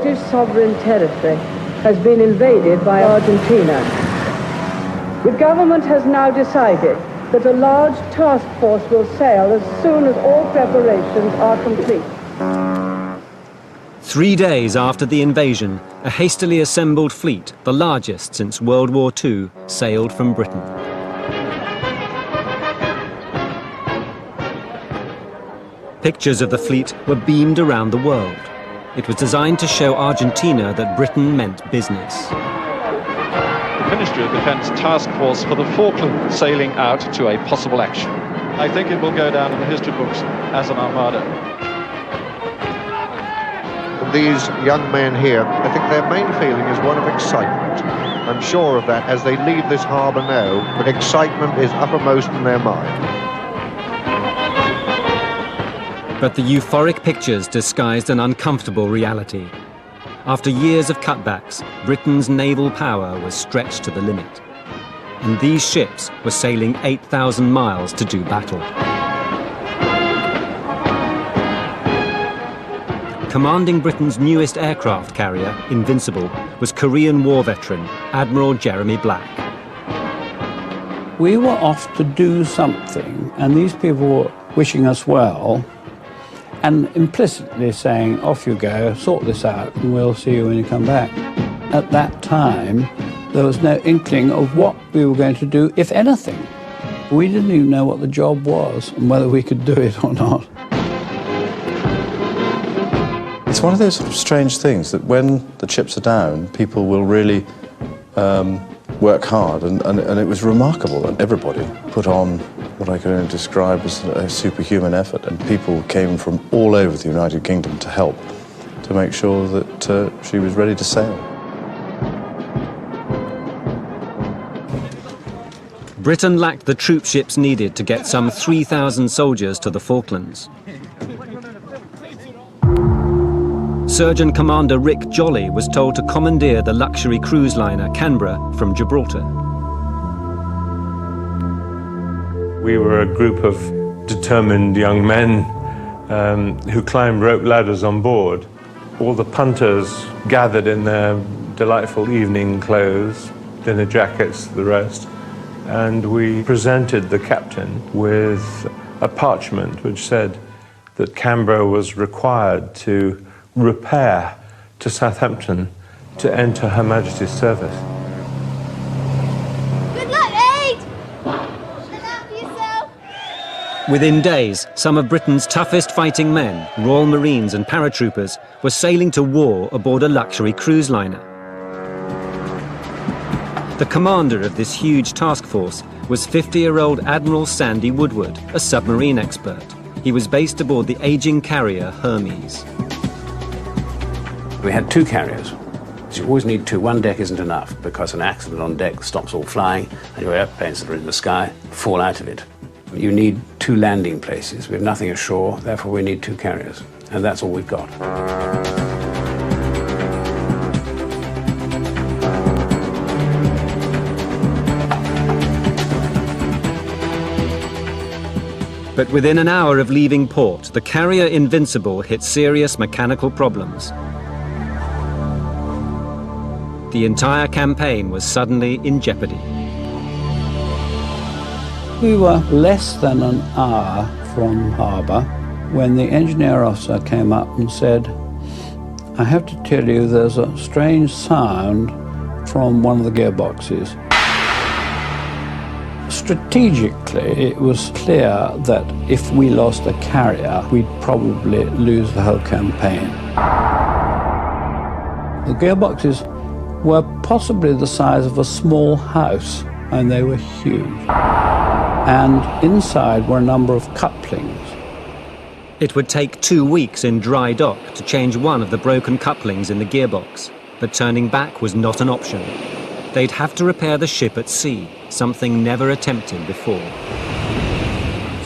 British sovereign territory has been invaded by Argentina. The government has now decided that a large task force will sail as soon as all preparations are complete. 3 days after the invasion, a hastily assembled fleet, the largest since World War II, sailed from Britain. Pictures of the fleet were beamed around the world. It was designed to show Argentina that Britain meant business. The Ministry of Defence task force for the Falklands sailing out to a possible action. I think it will go down in the history books as an armada. These young men here, I think their main feeling is one of excitement. I'm sure of that as they leave this harbour now, but excitement is uppermost in their mind. But the euphoric pictures disguised an uncomfortable reality. After years of cutbacks, Britain's naval power was stretched to the limit. And these ships were sailing 8,000 miles to do battle. Commanding Britain's newest aircraft carrier, Invincible, was Korean War veteran Admiral Jeremy Black. We were off to do something, and these people were wishing us well, and implicitly saying, off you go, sort this out, and we'll see you when you come back. At that time, there was no inkling of what we were going to do, if anything. We didn't even know what the job was and whether we could do it or not. It's one of those sort of strange things that when the chips are down, people will really work hard, and it was remarkable that everybody put on what I could only describe as a superhuman effort, and people came from all over the United Kingdom to help, to make sure that she was ready to sail. Britain lacked the troop ships needed to get some 3,000 soldiers to the Falklands. Surgeon Commander Rick Jolly was told to commandeer the luxury cruise liner Canberra from Gibraltar. We were a group of determined young men who climbed rope ladders on board. All the punters gathered in their delightful evening clothes, dinner jackets, the rest, and we presented the captain with a parchment which said that Canberra was required to repair to Southampton to enter Her Majesty's service. Good luck, Aid! Look out for yourself! Within days, some of Britain's toughest fighting men, Royal Marines and paratroopers, were sailing to war aboard a luxury cruise liner. The commander of this huge task force was 50-year-old Admiral Sandy Woodward, a submarine expert. He was based aboard the aging carrier Hermes. We had 2 carriers. So you always need 2. One deck isn't enough because an accident on deck stops all flying and your airplanes that are in the sky fall out of it. You need 2 landing places. We have nothing ashore, therefore we need 2 carriers. And that's all we've got. But within an hour of leaving port, the carrier Invincible hit serious mechanical problems. The entire campaign was suddenly in jeopardy. We were less than an hour from harbour when the engineer officer came up and said, I have to tell you there's a strange sound from one of the gearboxes. Strategically, it was clear that if we lost a carrier, we'd probably lose the whole campaign. The gearboxes were possibly the size of a small house, and they were huge. And inside were a number of couplings. It would take 2 weeks in dry dock to change one of the broken couplings in the gearbox, but turning back was not an option. They'd have to repair the ship at sea, something never attempted before.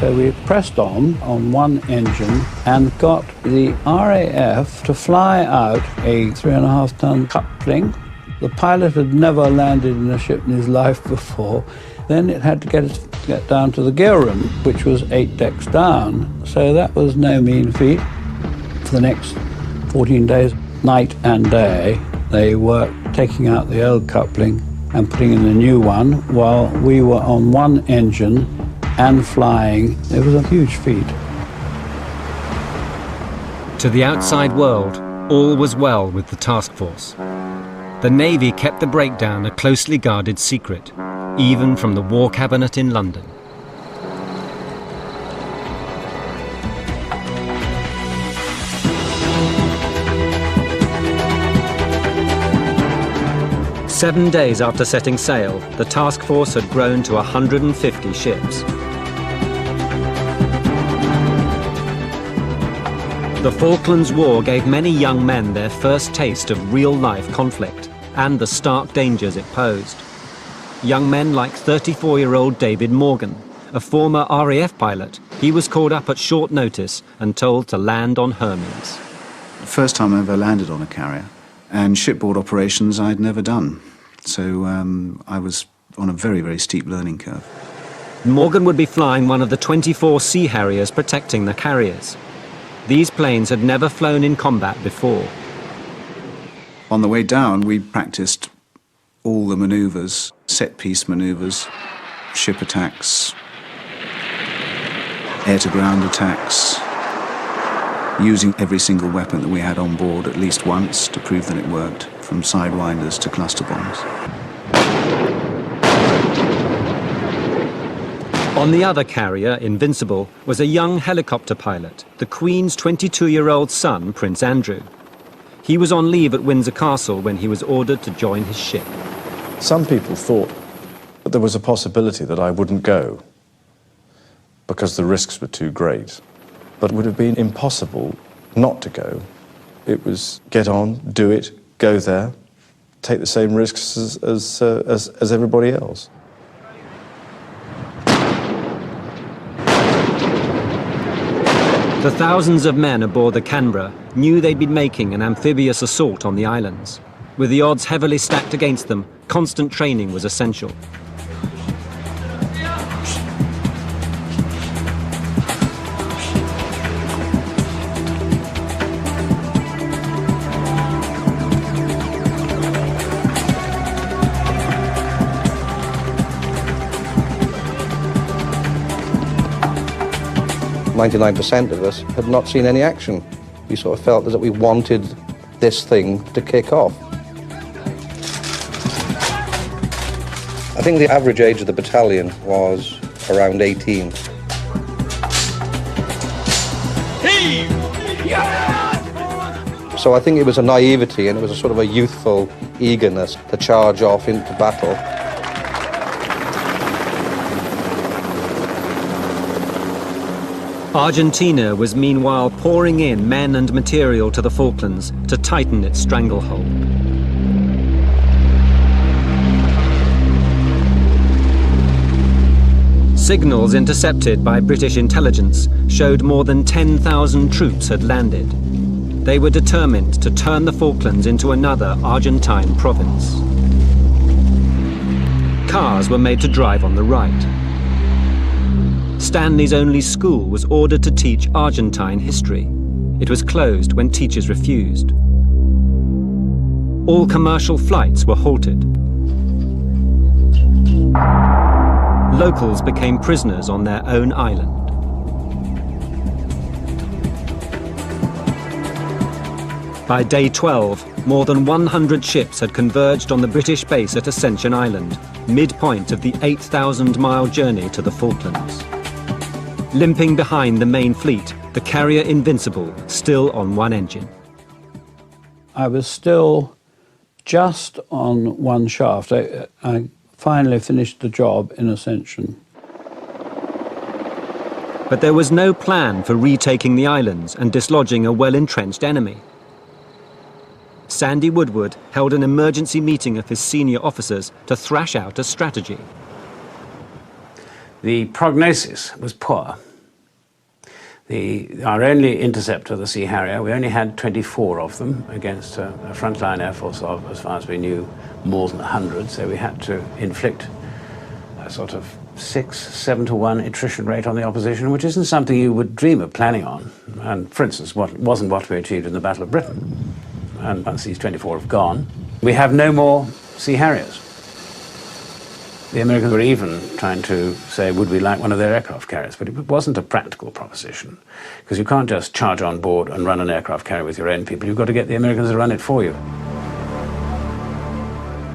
So we pressed on one engine and got the RAF to fly out a 3.5-ton coupling. The pilot had never landed in a ship in his life before. Then it had to get down to the gear room, which was 8 decks down. So that was no mean feat for the next 14 days. night and day. They worked taking out the old coupling and putting in a new one while we were on one engine and flying. It was a huge feat. To the outside world, all was well with the task force. The Navy kept the breakdown a closely guarded secret, even from the War Cabinet in London. Seven days after setting sail, the task force had grown to 150 ships. The Falklands War gave many young men their first taste of real-life conflict and the stark dangers it posed. Young men like 34-year-old David Morgan, a former RAF pilot. He was called up at short notice and told to land on Hermes. First time I ever landed on a carrier, and shipboard operations I'd never done. So I was on a very, very steep learning curve. Morgan would be flying one of the 24 Sea Harriers protecting the carriers. These planes had never flown in combat before. On the way down, we practiced all the manoeuvres, set-piece manoeuvres, ship attacks, air-to-ground attacks, using every single weapon that we had on board at least once to prove that it worked, from sidewinders to cluster bombs. On the other carrier, Invincible, was a young helicopter pilot, the Queen's 22-year-old son, Prince Andrew. He was on leave at Windsor Castle when he was ordered to join his ship. Some people thought that there was a possibility that I wouldn't go because the risks were too great. But it would have been impossible not to go. It was get on, do it, go there, take the same risks as everybody else. The thousands of men aboard the Canberra knew they'd be making an amphibious assault on the islands. With the odds heavily stacked against them, constant training was essential. .99% of us had not seen any action. We sort of felt that we wanted this thing to kick off. I think the average age of the battalion was around 18. So I think it was a naivety and it was a sort of a youthful eagerness to charge off into battle. Argentina was meanwhile pouring in men and material to the Falklands to tighten its stranglehold. Signals intercepted by British intelligence showed more than 10,000 troops had landed. They were determined to turn the Falklands into another Argentine province. Cars were made to drive on the right. Stanley's only school was ordered to teach Argentine history. It was closed when teachers refused. All commercial flights were halted. Locals became prisoners on their own island. By day 12, more than 100 ships had converged on the British base at Ascension Island, midpoint of the 8,000-mile journey to the Falklands. Limping behind the main fleet, the carrier Invincible, still on one engine. I was still just on one shaft. I finally finished the job in Ascension. But there was no plan for retaking the islands and dislodging a well-entrenched enemy. Sandy Woodward held an emergency meeting of his senior officers to thrash out a strategy. The prognosis was poor. Our only interceptor, the Sea Harrier, we only had 24 of them against a frontline air force of, as far as we knew, more than 100, so we had to inflict a sort of 6-7 to 1 attrition rate on the opposition, which isn't something you would dream of planning on. And for instance, wasn't what we achieved in the Battle of Britain. and once these 24 have gone, we have no more Sea Harriers. The Americans were even trying to say, would we like one of their aircraft carriers? But it wasn't a practical proposition, because you can't just charge on board and run an aircraft carrier with your own people. You've got to get the Americans to run it for you.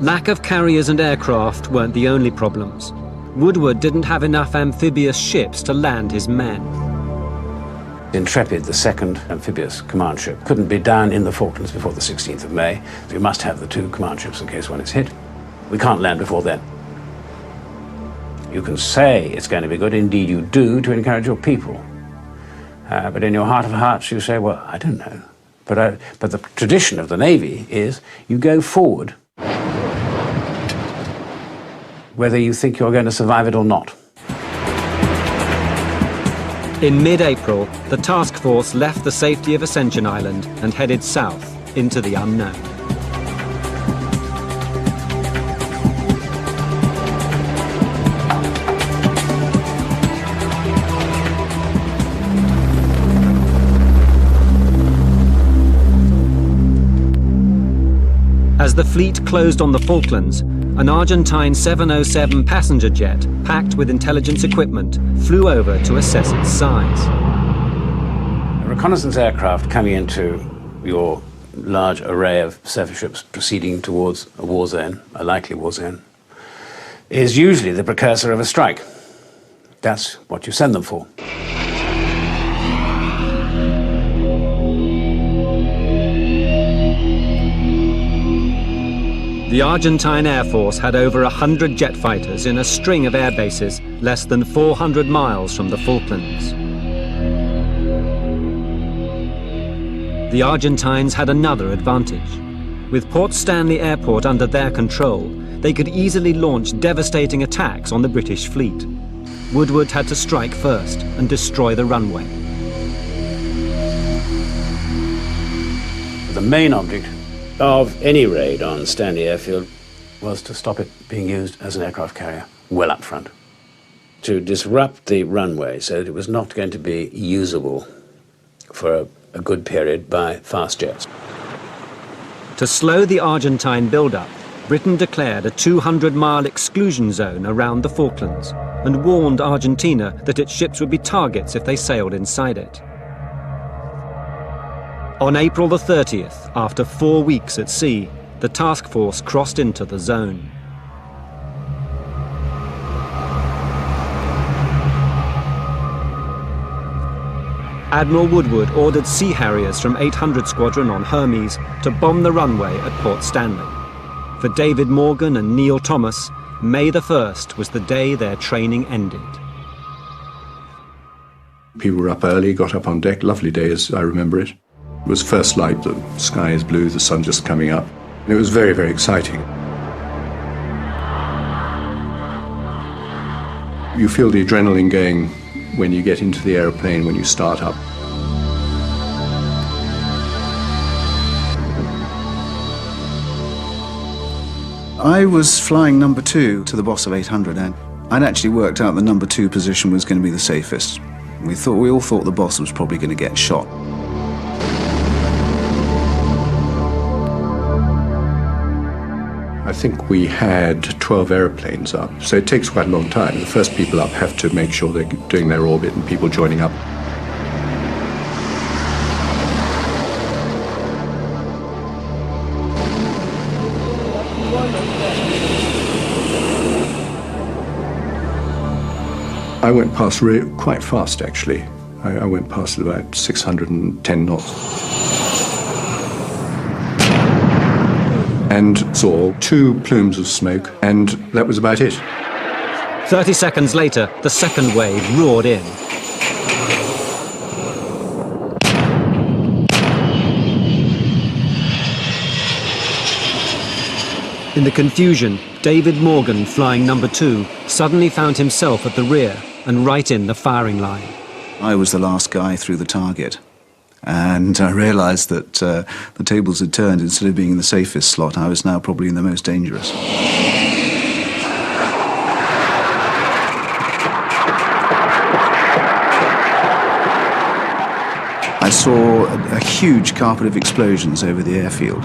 Lack of carriers and aircraft weren't the only problems. Woodward didn't have enough amphibious ships to land his men. Intrepid, the second amphibious command ship, couldn't be down in the Falklands before the 16th of May. So you must have the two command ships in case one is hit. We can't land before then. You can say it's going to be good, indeed you do, to encourage your people. But in your heart of hearts you say, well, I don't know. But the tradition of the Navy is you go forward whether you think you're going to survive it or not. In mid-April, the task force left the safety of Ascension Island and headed south into the unknown. As the fleet closed on the Falklands, an Argentine 707 passenger jet packed with intelligence equipment flew over to assess its size. A reconnaissance aircraft coming into your large array of surface ships proceeding towards a war zone, a likely war zone, is usually the precursor of a strike. That's what you send them for. The Argentine Air Force had over 100 jet fighters in a string of air bases less than 400 miles from the Falklands. The Argentines had another advantage. With Port Stanley Airport under their control, they could easily launch devastating attacks on the British fleet. Woodward had to strike first and destroy the runway. The main object of any raid on Stanley Airfield was to stop it being used as an aircraft carrier well up front, to disrupt the runway so that it was not going to be usable for a good period by fast jets. To slow the Argentine build-up, Britain declared a 200-mile exclusion zone around the Falklands and warned Argentina that its ships would be targets if they sailed inside it. On April the 30th, after 4 weeks at sea, the task force crossed into the zone. Admiral Woodward ordered Sea Harriers from 800 Squadron on Hermes to bomb the runway at Port Stanley. For David Morgan and Neil Thomas, May the 1st was the day their training ended. People were up early, got up on deck, lovely day as I remember it. It was first light, the sky is blue, the sun just coming up. And it was very, very exciting. You feel the adrenaline going when you get into the aeroplane, when you start up. I was flying number 2 to the boss of 800, and I'd actually worked out the number 2 position was going to be the safest. We all thought the boss was probably going to get shot. I think we had 12 aeroplanes up, so it takes quite a long time. The first people up have to make sure they're doing their orbit and people joining up. I went past quite fast, actually. I went past at about 610 knots. And saw 2 plumes of smoke, and that was about it. 30 seconds later, the second wave roared in. In the confusion, David Morgan, flying number 2, suddenly found himself at the rear and right in the firing line. I was the last guy through the target. And I realised that the tables had turned. Instead of being in the safest slot, I was now probably in the most dangerous. I saw a huge carpet of explosions over the airfield.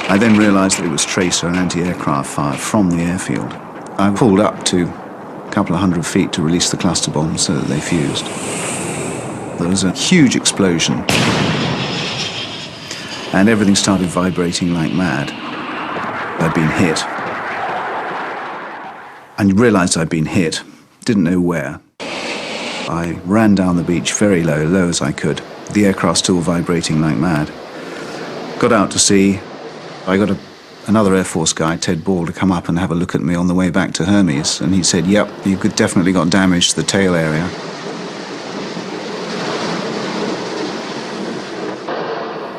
I then realised that it was tracer and anti-aircraft fire from the airfield. I pulled up to a couple of 100 feet to release the cluster bombs so that they fused. There was a huge explosion, and everything started vibrating like mad. I'd been hit. I realised I'd been hit, didn't know where. I ran down the beach very low, low as I could, the aircraft still vibrating like mad. Got out to sea. I got another Air Force guy, Ted Ball, to come up and have a look at me on the way back to Hermes, and he said, yep, you've definitely got damage to the tail area.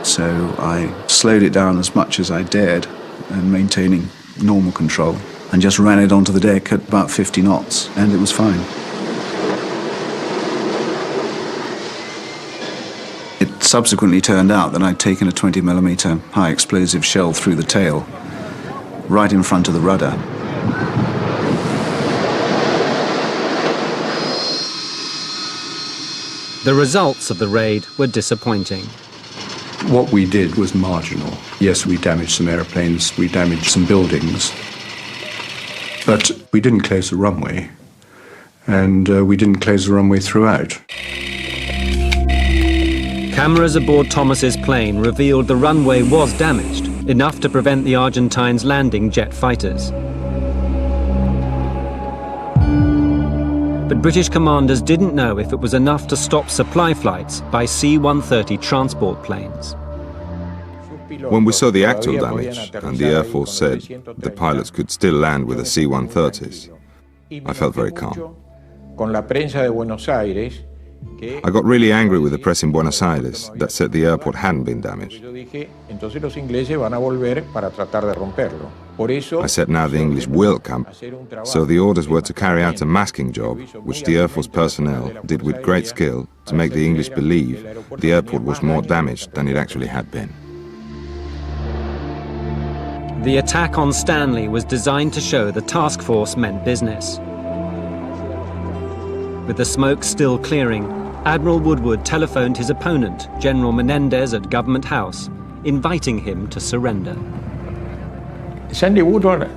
So I slowed it down as much as I dared, and maintaining normal control, and just ran it onto the deck at about 50 knots, and it was fine. It subsequently turned out that I'd taken a 20mm high-explosive shell through the tail, right in front of the rudder. The results of the raid were disappointing. What we did was marginal. Yes, we damaged some aeroplanes, we damaged some buildings, but we didn't close the runway, and we didn't close the runway throughout. Cameras aboard Thomas's plane revealed the runway was damaged, enough to prevent the Argentines landing jet fighters. But British commanders didn't know if it was enough to stop supply flights by C-130 transport planes. When we saw the actual damage, and the Air Force said the pilots could still land with the C-130s, I felt very calm. I got really angry with the press in Buenos Aires that said the airport hadn't been damaged. I said now the English will come, so the orders were to carry out a masking job, which the Air Force personnel did with great skill to make the English believe the airport was more damaged than it actually had been. The attack on Stanley was designed to show the task force meant business. With the smoke still clearing, Admiral Woodward telephoned his opponent, General Menendez at Government House, inviting him to surrender. Sandy Woodward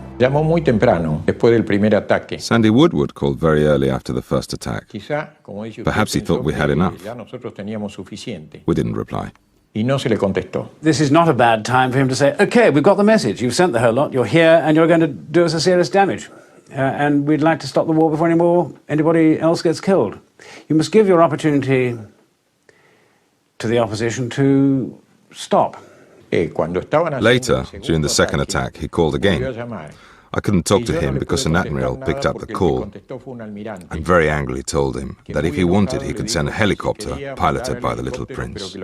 called very early after the first attack. Perhaps he thought we had enough. We didn't reply. This is not a bad time for him to say, OK, we've got the message. You've sent the whole lot. You're here, and you're going to do us a serious damage. And we'd like to stop the war before anybody else gets killed. You must give your opportunity to the opposition to stop. Later, during the second attack, he called again. I couldn't talk to him because an admiral picked up the call and very angrily told him that if he wanted, he could send a helicopter piloted by the Little Prince.